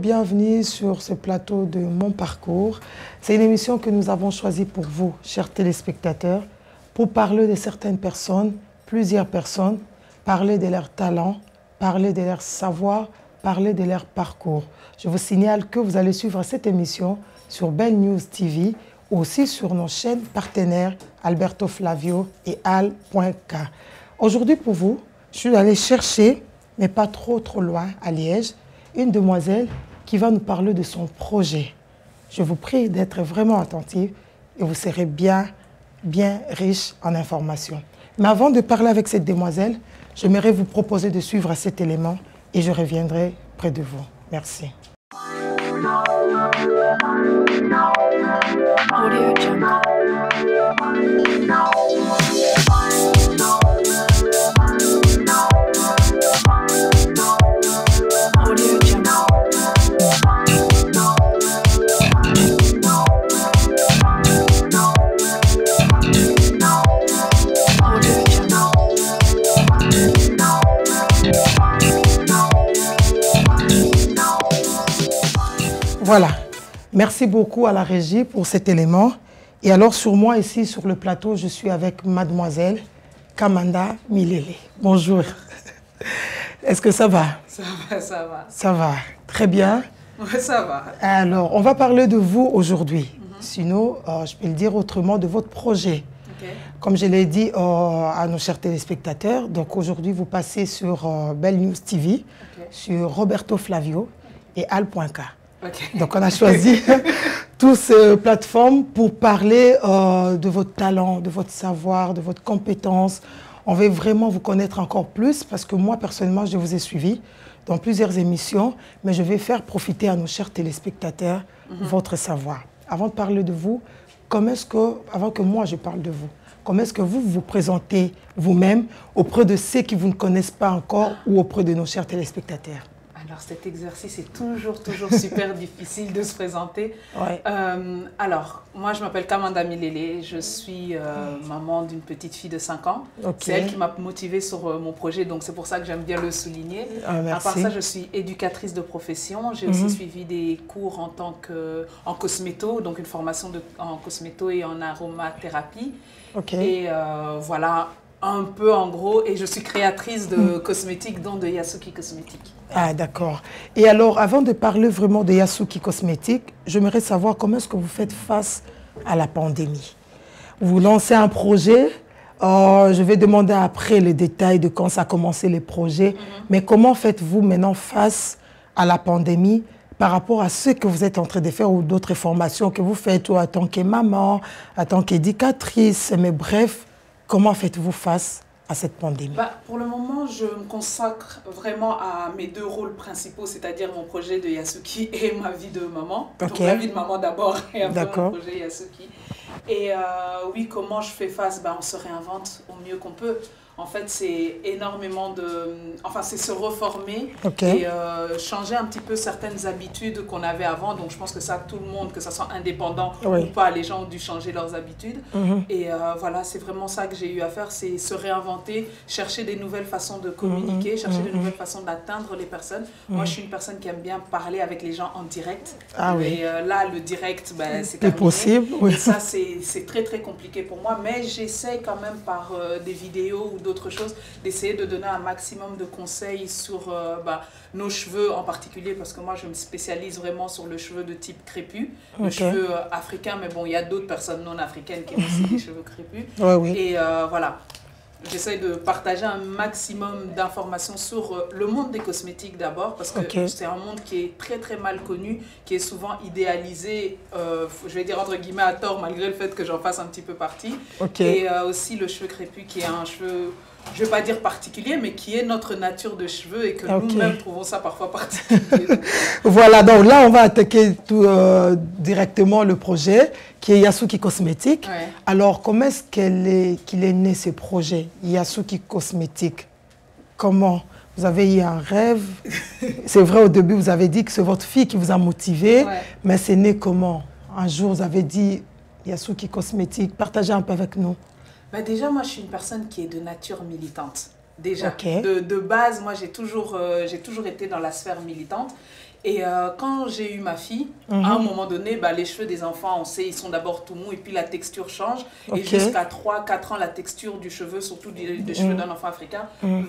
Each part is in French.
bienvenue sur ce plateau de Mon Parcours. C'est une émission que nous avons choisie pour vous, chers téléspectateurs, pour parler de certaines personnes, plusieurs personnes, parler de leurs talents, parler de leur savoir, parler de leur parcours. Je vous signale que vous allez suivre cette émission sur Bell News TV, aussi sur nos chaînes partenaires Alberto Flavio et Al.K. Aujourd'hui pour vous, je suis allée chercher, mais pas trop loin, à Liège, une demoiselle qui va nous parler de son projet. Je vous prie d'être vraiment attentifs et vous serez bien riche en informations. Mais avant de parler avec cette demoiselle, j'aimerais vous proposer de suivre cet élément et je reviendrai près de vous. Merci. Audio Jungle. Audio Jungle. Voilà. Merci beaucoup à la régie pour cet élément. Et alors sur moi ici sur le plateau, je suis avec mademoiselle Kamanda Milele. Bonjour. Est-ce que ça va? Ça va, ça va. Ça va. Très bien. Ouais, ça va. Alors, on va parler de vous aujourd'hui. Sinon, je peux le dire autrement, de votre projet. Okay. Comme je l'ai dit à nos chers téléspectateurs, donc aujourd'hui, vous passez sur Bell News TV, sur Roberto Flavio et Al.K. Okay. Donc, on a choisi toutes ces plateformes pour parler de votre talent, de votre savoir, de votre compétence. On veut vraiment vous connaître encore plus parce que moi, personnellement, je vous ai suivi dans plusieurs émissions, mais je vais faire profiter à nos chers téléspectateurs votre savoir. Avant de parler de vous, avant que moi je parle de vous, comment est-ce que vous vous présentez vous-même auprès de ceux qui vous ne connaissent pas encore ou auprès de nos chers téléspectateurs? Alors cet exercice est toujours super difficile de se présenter. Ouais. Alors, moi je m'appelle Kamanda Milele, je suis maman d'une petite fille de 5 ans. Okay. C'est elle qui m'a motivée sur mon projet, donc c'est pour ça que j'aime bien le souligner. Ah, merci. À part ça, je suis éducatrice de profession. J'ai aussi suivi des cours en cosméto, donc une formation en cosméto et en aromathérapie. Okay. Et voilà, un peu en gros, et je suis créatrice de cosmétiques, dont de Yasuki Cosmétiques. Ah, d'accord. Et alors, avant de parler vraiment de Yasuki Cosmétiques, j'aimerais savoir comment est-ce que vous faites face à la pandémie. Vous lancez un projet, je vais demander après les détails de quand ça a commencé les projets, mais comment faites-vous maintenant face à la pandémie par rapport à ce que vous êtes en train de faire ou d'autres formations que vous faites, ou en tant que maman, en tant qu'éducatrice, mais bref, comment faites-vous face à cette pandémie? Pour le moment, je me consacre vraiment à mes deux rôles principaux, c'est-à-dire mon projet de Yasuki et ma vie de maman. Okay. Donc la vie de maman d'abord et après mon projet Yasuki. Et oui, comment je fais face? On se réinvente au mieux qu'on peut. En fait, c'est énormément c'est se reformer et changer un petit peu certaines habitudes qu'on avait avant. Donc, je pense que ça, tout le monde, que ça soit indépendant ou pas, les gens ont dû changer leurs habitudes. Et voilà, c'est vraiment ça que j'ai eu à faire, c'est se réinventer, chercher des nouvelles façons de communiquer, chercher des nouvelles façons d'atteindre les personnes. Moi, je suis une personne qui aime bien parler avec les gens en direct. Et là, le direct, c'est terminé. Possible. Oui. Et ça, c'est très compliqué pour moi. Mais j'essaie quand même par des vidéos ou d'autres choses, d'essayer de donner un maximum de conseils sur nos cheveux en particulier, parce que moi je me spécialise vraiment sur le cheveu de type crépus, le cheveu africain, mais bon, il y a d'autres personnes non africaines qui ont aussi des cheveux crépus. Et voilà, j'essaie de partager un maximum d'informations sur le monde des cosmétiques d'abord, parce que c'est un monde qui est très mal connu, qui est souvent idéalisé, je vais dire entre guillemets à tort, malgré le fait que j'en fasse un petit peu partie. Et aussi le cheveu crépus qui est un cheveu, je ne vais pas dire particulier, mais qui est notre nature de cheveux et que nous-mêmes trouvons ça parfois particulier. Voilà, donc là, on va attaquer directement le projet qui est Yasuki Cosmétiques. Alors, comment est-ce qu'il est né ce projet, Yasuki Cosmétiques? Comment? Vous avez eu un rêve? C'est vrai, au début, vous avez dit que c'est votre fille qui vous a motivé, mais c'est né comment? Un jour, vous avez dit Yasuki Cosmétiques, partagez un peu avec nous. Déjà, moi, je suis une personne qui est de nature militante. Déjà, de base, moi, j'ai toujours été dans la sphère militante. Et quand j'ai eu ma fille, à un moment donné, les cheveux des enfants, on sait, ils sont d'abord tout mous et puis la texture change. Et jusqu'à 3-4 ans, la texture du cheveu, surtout des cheveux d'un enfant africain,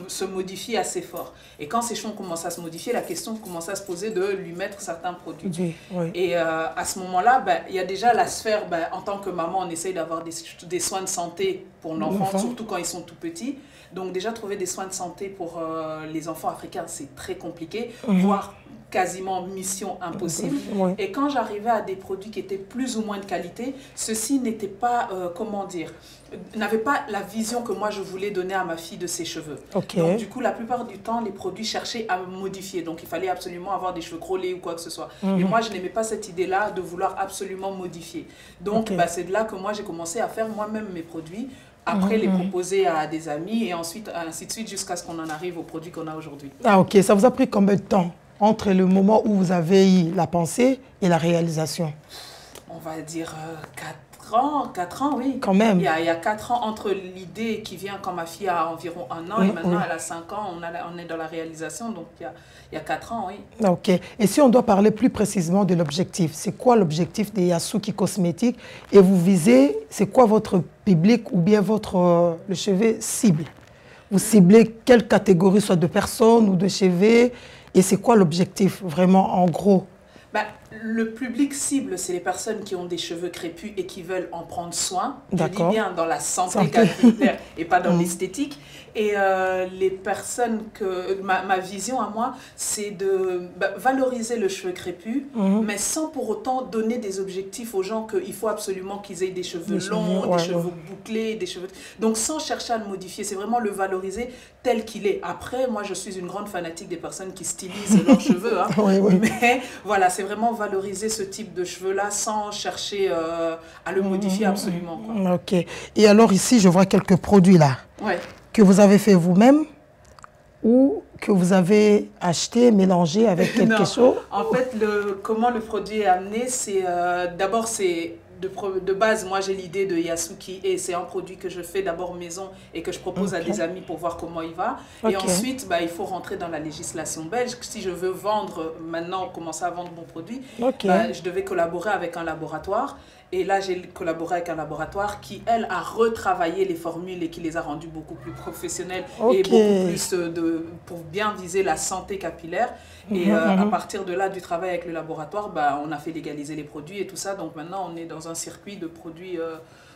se modifie assez fort. Et quand ces cheveux ont commencé à se modifier, la question commençait à se poser de lui mettre certains produits. Et à ce moment-là, il y a déjà la sphère, en tant que maman, on essaye d'avoir des soins de santé pour l'enfant, surtout quand ils sont tout petits. Donc déjà, trouver des soins de santé pour les enfants africains, c'est très compliqué, voire quasiment mission impossible. Et quand j'arrivais à des produits qui étaient plus ou moins de qualité, ceux-ci n'étaient pas, n'avaient pas la vision que moi je voulais donner à ma fille de ses cheveux. Donc du coup, la plupart du temps, les produits cherchaient à modifier. Donc il fallait absolument avoir des cheveux crôlés ou quoi que ce soit. Et moi, je n'aimais pas cette idée-là de vouloir absolument modifier. Donc c'est de là que moi, j'ai commencé à faire moi-même mes produits. Après, les proposer à des amis et ensuite, ainsi de suite, jusqu'à ce qu'on en arrive aux produits qu'on a aujourd'hui. Ah, ok. Ça vous a pris combien de temps entre le moment où vous avez eu la pensée et la réalisation? On va dire 4 ans, oui. Quand même. Il y a 4 ans entre l'idée qui vient quand ma fille a environ 1 an et maintenant elle a 5 ans, on est dans la réalisation, donc il y a 4 ans, oui. Ok. Et si on doit parler plus précisément de l'objectif, c'est quoi l'objectif des Yasuki Cosmétiques? Et vous visez, c'est quoi votre public ou bien le chevet cible? Vous ciblez quelle catégorie, soit de personnes ou de cheveux? Et c'est quoi l'objectif, vraiment, en gros? Le public cible, c'est les personnes qui ont des cheveux crépus et qui veulent en prendre soin. Je dis bien dans la santé capillaire et pas dans l'esthétique. Et les personnes que... Ma vision à moi, c'est de valoriser le cheveu crépus, mais sans pour autant donner des objectifs aux gens qu'il faut absolument qu'ils aient des cheveux longs, des cheveux bouclés, des cheveux... Donc sans chercher à le modifier, c'est vraiment le valoriser tel qu'il est. Après, moi, je suis une grande fanatique des personnes qui stylisent leurs cheveux. Mais voilà, c'est vraiment valoriser ce type de cheveux-là sans chercher à le modifier absolument. Quoi. Ok. Et alors ici, je vois quelques produits là. Que vous avez fait vous-même ou que vous avez acheté, mélangé avec quelque chose? En fait, comment le produit est amené, c'est d'abord, c'est de base, moi j'ai l'idée de Yasuki et c'est un produit que je fais d'abord maison et que je propose à des amis pour voir comment il va. Et ensuite, il faut rentrer dans la législation belge. Si je veux vendre, maintenant, commencer à vendre mon produit, je devais collaborer avec un laboratoire. Et là, j'ai collaboré avec un laboratoire qui, elle, a retravaillé les formules et qui les a rendues beaucoup plus professionnelles et beaucoup plus pour bien viser la santé capillaire. Et à partir de là, du travail avec le laboratoire, on a fait légaliser les produits et tout ça. Donc maintenant, on est dans un circuit de produits,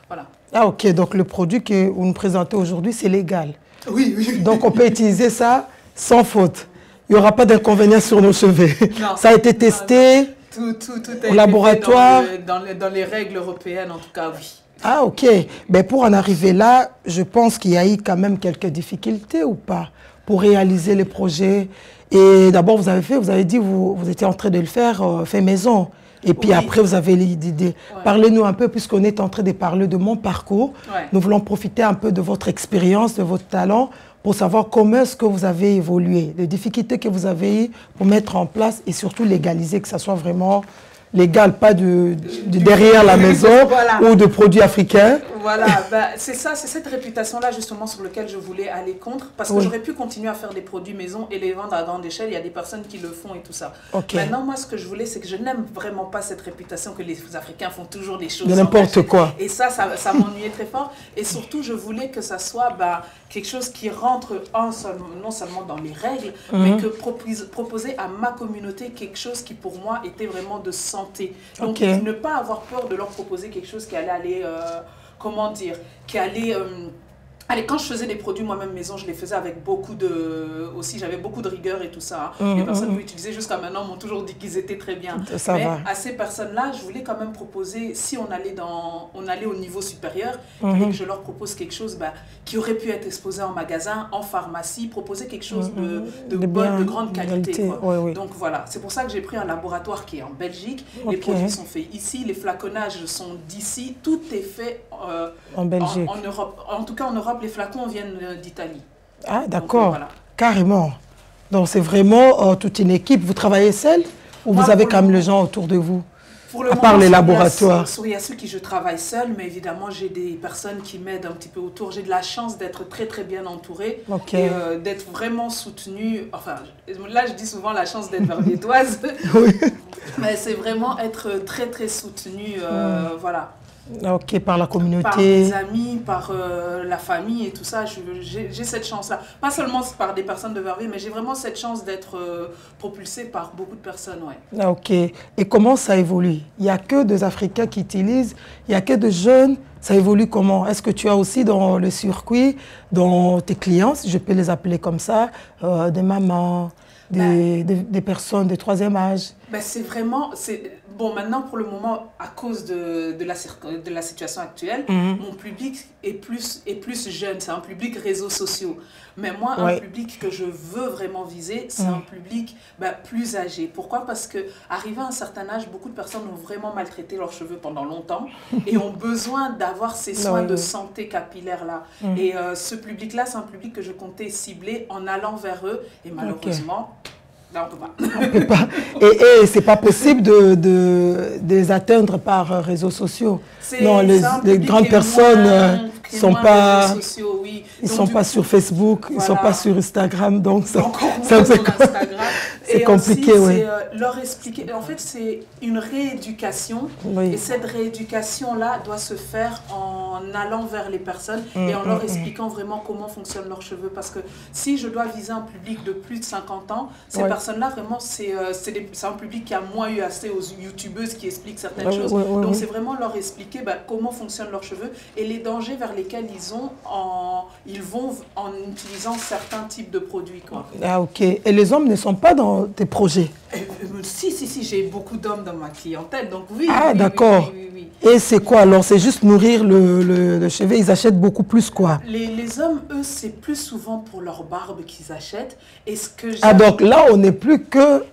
voilà. Ah ok, donc le produit que vous nous présentez aujourd'hui, c'est légal. Oui. Donc on peut utiliser ça sans faute. Il n'y aura pas d'inconvénient sur nos cheveux. Non, ça a été testé. Tout a été laboratoire. Fait dans les règles européennes, en tout cas, oui. Ah, ok. Mais pour en arriver là, je pense qu'il y a eu quand même quelques difficultés ou pas pour réaliser les projets. Et d'abord, vous avez dit vous étiez en train de le faire fait maison. Et puis après, vous avez l'idée. Parlez-nous un peu, puisqu'on est en train de parler de mon parcours. Nous voulons profiter un peu de votre expérience, de votre talent, pour savoir comment est-ce que vous avez évolué, les difficultés que vous avez eues pour mettre en place et surtout légaliser, que ça soit vraiment légal, pas de derrière la maison ou de produits africains. Voilà, c'est ça, c'est cette réputation-là justement sur laquelle je voulais aller contre, parce que j'aurais pu continuer à faire des produits maison et les vendre à grande échelle, il y a des personnes qui le font et tout ça. Maintenant, moi, ce que je voulais, c'est que je n'aime vraiment pas cette réputation que les Africains font toujours des choses. De n'importe quoi. Et ça m'ennuyait très fort. Et surtout, je voulais que ça soit quelque chose qui rentre non seulement dans les règles, mais que proposer à ma communauté quelque chose qui pour moi était vraiment de santé. Donc ne pas avoir peur de leur proposer quelque chose qui allait aller, quand je faisais des produits moi-même maison, je les faisais avec j'avais beaucoup de rigueur et tout ça. Les personnes que j'utilisais jusqu'à maintenant m'ont toujours dit qu'ils étaient très bien. Mais à ces personnes-là, je voulais quand même proposer, si on allait au niveau supérieur, il fallait que je leur propose quelque chose qui aurait pu être exposé en magasin, en pharmacie, proposer quelque chose de grande qualité. Donc voilà, c'est pour ça que j'ai pris un laboratoire qui est en Belgique. Les produits sont faits ici, les flaconnages sont d'ici, tout est fait en Belgique. En Europe. En tout cas, en Europe, les flacons viennent d'Italie. Ah, d'accord. Voilà. Carrément. Donc, c'est vraiment toute une équipe. Vous travaillez seul ou vous avez quand même les gens autour de vous? Pour le à moment, part les sur laboratoires. Sur Yasu qui je travaille seule, mais évidemment j'ai des personnes qui m'aident un petit peu autour. J'ai de la chance d'être très très bien entourée Ok. et d'être vraiment soutenue. Enfin, là je dis souvent la chance d'être verviétoise, Oui. mais c'est vraiment être très très soutenue, voilà. Ok, par la Par communauté. des amis, par la famille et tout ça, j'ai cette chance-là. Pas seulement par des personnes de Verviers, mais j'ai vraiment cette chance d'être propulsée par beaucoup de personnes, ouais. Ah, ok. Et comment ça évolue? Il n'y a que des Africains qui utilisent, il n'y a que des jeunes. Ça évolue comment? Est-ce que tu as aussi dans le circuit, dans tes clients, si je peux les appeler comme ça, des mamans, des personnes de troisième âge? Ben c'est vraiment, bon maintenant pour le moment, à cause de la situation actuelle, mon public est plus jeune, c'est un public réseaux sociaux. Mais moi, un public que je veux vraiment viser, c'est un public plus âgé. Pourquoi? Parce que arrivé à un certain âge, beaucoup de personnes ont vraiment maltraité leurs cheveux pendant longtemps et ont besoin d'avoir ces soins de santé capillaire-là. Et ce public-là, c'est un public que je comptais cibler en allant vers eux et malheureusement... Là, on peut pas. Et c'est pas possible de les atteindre par réseaux sociaux. Non, les grandes personnes sont pas, sociaux, oui. ils sont pas sur Facebook, ils sont pas sur Instagram, donc c'est compliqué, oui. Leur expliquer. En fait, c'est une rééducation, et cette rééducation-là doit se faire en allant vers les personnes et en leur expliquant vraiment comment fonctionnent leurs cheveux. Parce que si je dois viser un public de plus de 50 ans, ces personnes-là, vraiment, c'est un public qui a moins eu assez aux youtubeuses qui expliquent certaines choses. Donc, c'est vraiment leur expliquer comment fonctionnent leurs cheveux et les dangers vers lesquels ils vont en utilisant certains types de produits, quoi. Ah, ok. Et les hommes ne sont pas dans tes projets? Si, j'ai beaucoup d'hommes dans ma clientèle, donc oui. Ah, oui, d'accord. Oui. Et c'est quoi alors? C'est juste nourrir le cheveu, ils achètent beaucoup plus quoi? Les hommes, eux, c'est plus souvent pour leur barbe qu'ils achètent. Et ce que ah, donc là, on n'est plus que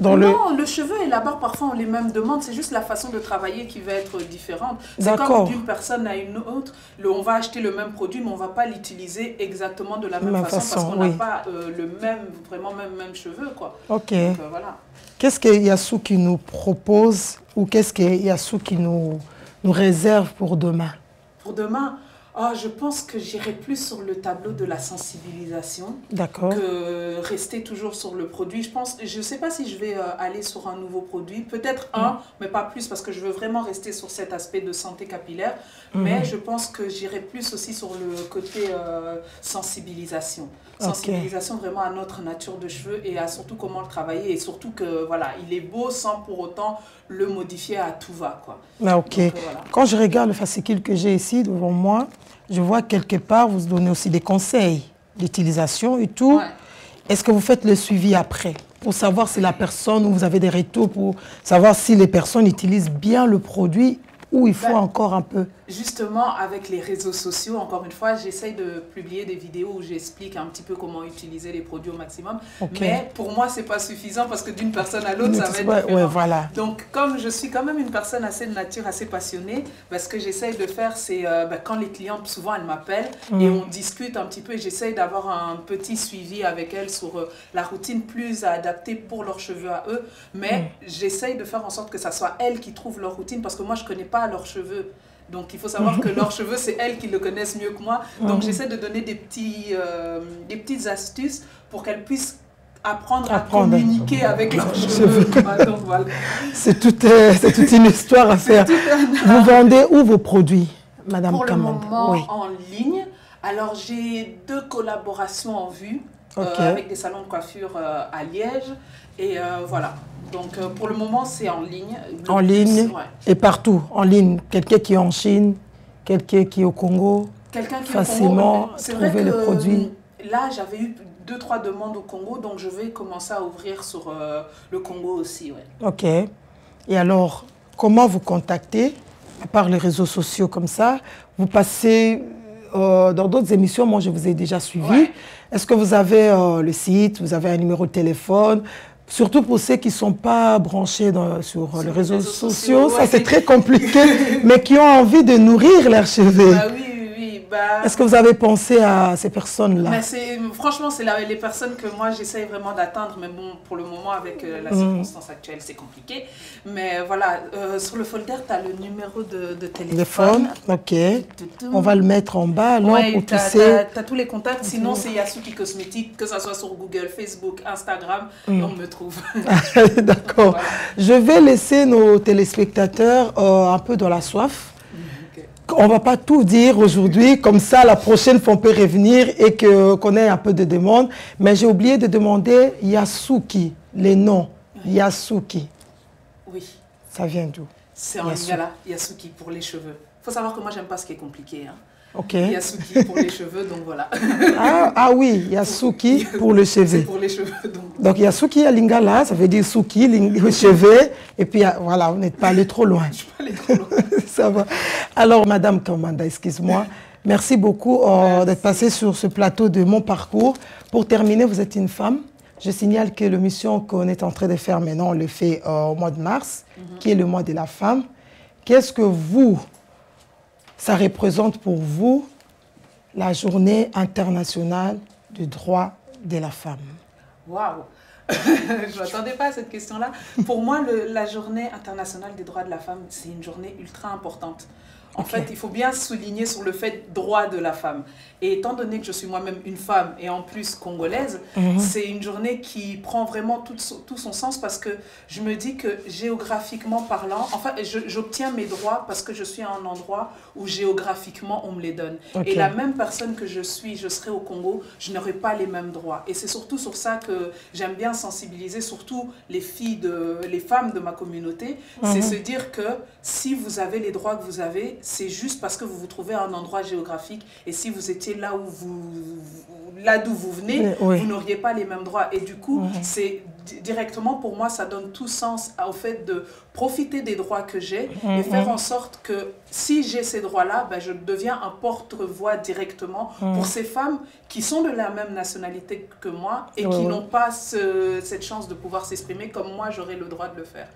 dans non, le cheveu et la barbe, parfois, on les mêmes demandes. C'est juste la façon de travailler qui va être différente. C'est comme d'une personne à une autre. On va acheter le même produit, mais on ne va pas l'utiliser exactement de la même façon parce qu'on n'a pas même cheveu, quoi. Ok. Donc, voilà. Qu'est-ce que Yasu qui nous propose ou qu'est-ce que Yasu qui nous réserve pour demain? Pour demain, je pense que j'irai plus sur le tableau de la sensibilisation que rester toujours sur le produit. Je ne sais pas si je vais aller sur un nouveau produit, peut-être mais pas plus parce que je veux vraiment rester sur cet aspect de santé capillaire. Mais je pense que j'irai plus aussi sur le côté sensibilisation. Sensibilisation vraiment à notre nature de cheveux et à surtout comment le travailler et surtout que voilà, il est beau sans pour autant le modifier à tout va, quoi. Ah, ok. Donc, voilà. Quand je regarde le fascicule que j'ai ici devant moi, je vois quelque part, vous donnez aussi des conseils d'utilisation et tout. Est-ce que vous faites le suivi après pour savoir si la personne, ou vous avez des retours pour savoir si les personnes utilisent bien le produit ou il faut encore un peu? Justement, avec les réseaux sociaux, encore une fois, j'essaye de publier des vidéos où j'explique un petit peu comment utiliser les produits au maximum. Mais pour moi, ce n'est pas suffisant parce que d'une personne à l'autre, ça va être différent. Voilà. Donc, comme je suis quand même une personne assez de nature, assez passionnée, ce que j'essaye de faire, c'est quand les clientes, souvent, elles m'appellent et on discute un petit peu et j'essaye d'avoir un petit suivi avec elles sur la routine plus adaptée pour leurs cheveux à eux. Mais j'essaye de faire en sorte que ça soit elles qui trouvent leur routine parce que moi, je ne connais pas leurs cheveux. Donc, il faut savoir que leurs cheveux, c'est elles qui le connaissent mieux que moi. Donc, j'essaie de donner des petites astuces pour qu'elles puissent apprendre à communiquer avec leurs cheveux. Donc, voilà. C'est toute une histoire à faire. Vous vendez où vos produits, Madame Kamande? Pour le moment, en ligne. Alors, j'ai 2 collaborations en vue avec des salons de coiffure à Liège. Et voilà. Donc, pour le moment, c'est en ligne. En ligne et partout. En ligne. Quelqu'un qui est en Chine, quelqu'un qui est au Congo. Quelqu'un qui facilement trouver le produit. Là, j'avais eu 2-3 demandes au Congo, donc je vais commencer à ouvrir sur le Congo aussi. Ok. Et alors, comment vous contactez, à part les réseaux sociaux comme ça? Vous passez dans d'autres émissions, moi je vous ai déjà suivi. Est-ce que vous avez le site, vous avez un numéro de téléphone? Surtout pour ceux qui ne sont pas branchés sur les réseaux sociaux, ça c'est très compliqué, mais qui ont envie de nourrir leurs cheveux. Oui. bah... Est-ce que vous avez pensé à ces personnes-là? Franchement, c'est les personnes que moi, j'essaye vraiment d'atteindre. Mais bon, pour le moment, avec la circonstance actuelle, c'est compliqué. Mais voilà, sur le folder, tu as le numéro de téléphone. Ok. On va le mettre en bas, alors, ouais, pour tu as, tous ces... tous les contacts. Sinon, c'est Yasuki Cosmétique, que ce soit sur Google, Facebook, Instagram, on me trouve. D'accord. Voilà. Je vais laisser nos téléspectateurs un peu dans la soif. On ne va pas tout dire aujourd'hui, comme ça la prochaine fois on peut revenir et qu'on ait un peu de demande. Mais j'ai oublié de demander Yasuki, les noms. Yasuki. Oui. Ça vient d'où? C'est en lingala, Yasuki pour les cheveux. Il faut savoir que moi j'aime pas ce qui est compliqué. Hein. Ok. Yasuki pour les cheveux, donc voilà. Oui, Yasuki pour les cheveux. C'est pour les cheveux. Donc Yasuki à lingala, ça veut dire Suki, cheveux. Et puis voilà, vous n'êtes pas allé trop loin. Je ne suis pas allé trop loin. Ça va. Alors, Madame Kamanda, excuse-moi. Merci beaucoup d'être passée sur ce plateau de Mon Parcours. Pour terminer, vous êtes une femme. Je signale que l'émission qu'on est en train de faire maintenant, on le fait au mois de mars, qui est le mois de la femme. Qu'est-ce que ça représente pour vous, la journée internationale du droit de la femme? Waouh! Je ne m'attendais pas à cette question-là. Pour moi, la journée internationale des droits de la femme, c'est une journée ultra importante. En fait, il faut bien souligner sur le fait droit de la femme. Et étant donné que je suis moi-même une femme et en plus congolaise, c'est une journée qui prend vraiment tout son sens parce que je me dis que géographiquement parlant, enfin, j'obtiens mes droits parce que je suis à un endroit où géographiquement on me les donne. Et la même personne que je serai au Congo, je n'aurai pas les mêmes droits. Et c'est surtout sur ça que j'aime bien sensibiliser, surtout les femmes de ma communauté. C'est se dire que si vous avez les droits que vous avez, c'est juste parce que vous vous trouvez à un endroit géographique. Et si vous étiez là d'où vous venez, vous n'auriez pas les mêmes droits. Et du coup, c'est directement pour moi, ça donne tout sens au fait de profiter des droits que j'ai et faire en sorte que si j'ai ces droits-là, ben, je deviens un porte-voix directement pour ces femmes qui sont de la même nationalité que moi et qui n'ont pas cette chance de pouvoir s'exprimer comme moi, j'aurais le droit de le faire.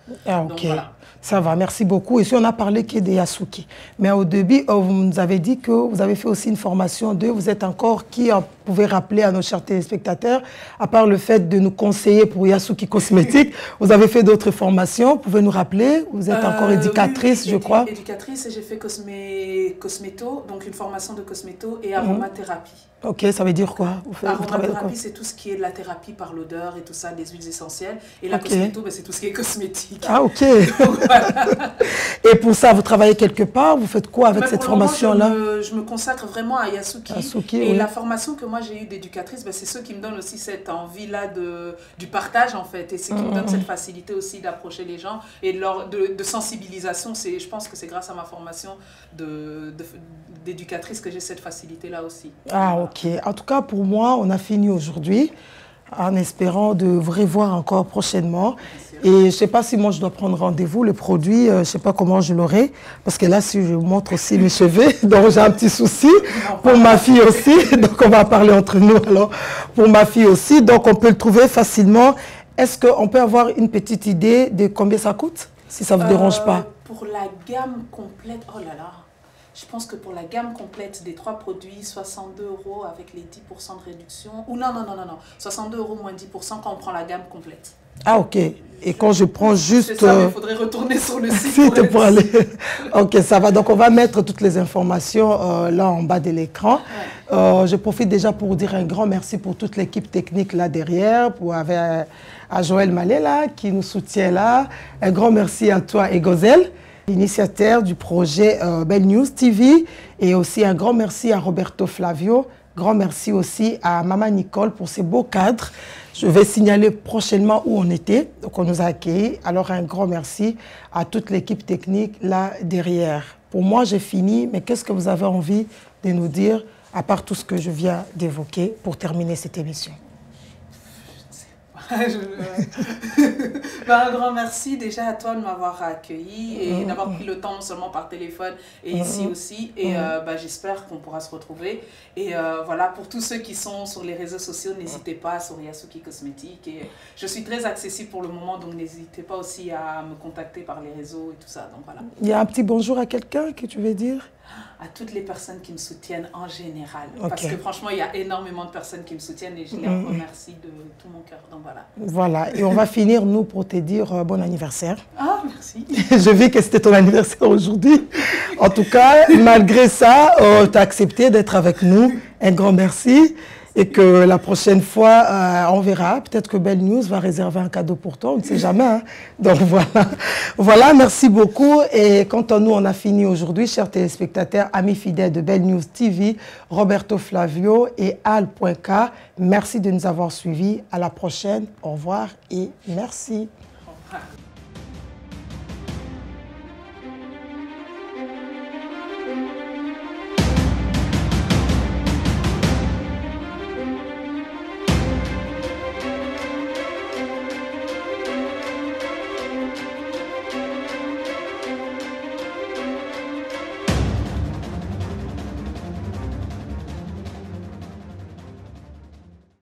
Donc, voilà. Ça va, merci beaucoup. Ici, on a parlé que de Yasuki. Mais au début, vous nous avez dit que vous avez fait aussi une formation vous êtes encore qui pouvez rappeler à nos chers téléspectateurs, à part le fait de nous conseiller pour Yasuki Cosmétique, vous avez fait d'autres formations, vous pouvez nous rappeler? Vous êtes encore éducatrice, je crois. Éducatrice, et j'ai fait cosméto, donc une formation de cosméto et aromathérapie. Ok, ça veut dire quoi? Aromathérapie, c'est tout ce qui est de la thérapie par l'odeur et tout ça, des huiles essentielles. Et la cosméto, ben, c'est tout ce qui est cosmétique. Ah, ok. Donc, voilà. Et pour ça, vous travaillez quelque part? Vous faites quoi avec cette formation-là? Je me consacre vraiment à Yasuki. Et la formation que moi j'ai eue d'éducatrice, ben, c'est ceux qui me donnent aussi cette envie-là du partage, en fait. Et c'est qui me donne cette facilité aussi d'approcher les gens et de sensibilisation. Je pense que c'est grâce à ma formation d'éducatrice que j'ai cette facilité-là aussi. Ah, ok. En tout cas, pour moi, on a fini aujourd'hui en espérant de vous revoir encore prochainement. Et je ne sais pas si moi je dois prendre rendez-vous, le produit, je ne sais pas comment je l'aurai. Parce que là, si je vous montre aussi mes cheveux, donc j'ai un petit souci. Pour ma fille aussi, donc on va parler entre nous alors. Pour ma fille aussi, donc on peut le trouver facilement. Est-ce qu'on peut avoir une petite idée de combien ça coûte, si ça ne vous dérange pas? Pour la gamme complète, oh là là. Je pense que pour la gamme complète des 3 produits, 62 € avec les 10% de réduction. Ou non. 62 € moins 10% quand on prend la gamme complète. Ah, ok. Et quand je prends juste... C'est ça, mais il faudrait retourner sur le site pour aller... Ok, ça va. Donc, on va mettre toutes les informations là en bas de l'écran. Ouais. Je profite déjà pour vous dire un grand merci pour toute l'équipe technique là derrière, à Joël Mallet là, qui nous soutient là. Un grand merci à toi, Egozel, initiateur du projet Belle News TV, et aussi un grand merci à Roberto Flavio, grand merci aussi à Maman Nicole pour ces beaux cadres. Je vais signaler prochainement où on était, donc on nous a accueillis. Alors un grand merci à toute l'équipe technique là derrière. Pour moi, j'ai fini, mais qu'est-ce que vous avez envie de nous dire, à part tout ce que je viens d'évoquer, pour terminer cette émission? Un grand merci déjà à toi de m'avoir accueilli et d'avoir pris le temps non seulement par téléphone et ici aussi. Et j'espère qu'on pourra se retrouver. Et voilà, pour tous ceux qui sont sur les réseaux sociaux, n'hésitez pas sur Yasuki Cosmétique. Et je suis très accessible pour le moment, donc n'hésitez pas aussi à me contacter par les réseaux et tout ça. Donc voilà. Il y a un petit bonjour à quelqu'un que tu veux dire? À toutes les personnes qui me soutiennent en général. Ok. Parce que franchement, il y a énormément de personnes qui me soutiennent et je les remercie de tout mon cœur. Donc voilà. Voilà, et on va finir, nous, pour te dire bon anniversaire. Ah, merci. Je vis que c'était ton anniversaire aujourd'hui. En tout cas, malgré ça, tu as accepté d'être avec nous. Un grand merci. Et que la prochaine fois, on verra. Peut-être que Belle News va réserver un cadeau pour toi. On ne sait jamais. Hein. Donc voilà. Voilà, merci beaucoup. Et quant à nous, on a fini aujourd'hui. Chers téléspectateurs, amis fidèles de Belle News TV, Roberto Flavio et Al.K. Merci de nous avoir suivis. À la prochaine. Au revoir et merci. Au revoir.